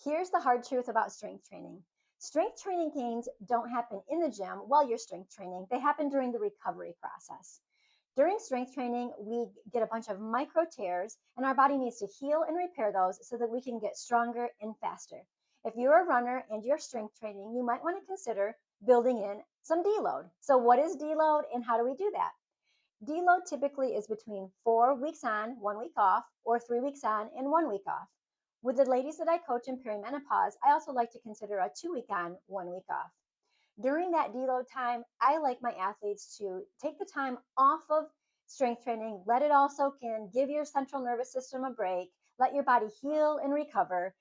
Here's the hard truth about strength training. Strength training gains don't happen in the gym while you're strength training. They happen during the recovery process. During strength training, we get a bunch of micro tears, and our body needs to heal and repair those so that we can get stronger and faster. If you're a runner and you're strength training, you might want to consider building in some deload. So, what is deload and how do we do that? Deload typically is between 4 weeks on, 1 week off, or 3 weeks on and 1 week off. With the ladies that I coach in perimenopause, I also like to consider a 2 week on, 1 week off. During that deload time, I like my athletes to take the time off of strength training, let it all soak in, give your central nervous system a break, let your body heal and recover,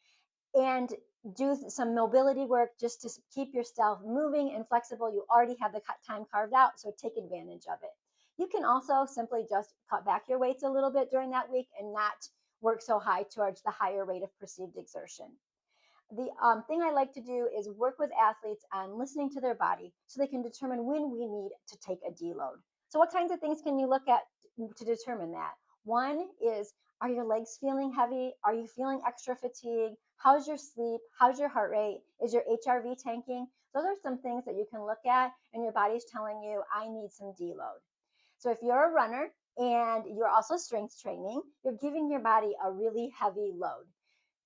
and do some mobility work just to keep yourself moving and flexible. You already have the time carved out, so take advantage of it. You can also simply just cut back your weights a little bit during that week and not work so high towards the higher rate of perceived exertion. The thing I like to do is work with athletes on listening to their body so they can determine when we need to take a deload. So, what kinds of things can you look at to determine that? One is, are your legs feeling heavy? Are you feeling extra fatigue? How's your sleep? How's your heart rate? Is your HRV tanking? Those are some things that you can look at, and your body's telling you, I need some deload. So, if you're a runner and you're also strength training, you're giving your body a really heavy load.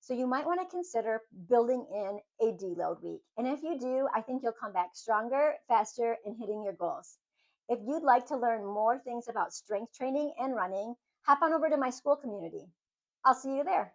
So you might want to consider building in a deload week. And if you do, I think you'll come back stronger, faster, and hitting your goals. If you'd like to learn more things about strength training and running, hop on over to my school community. I'll see you there.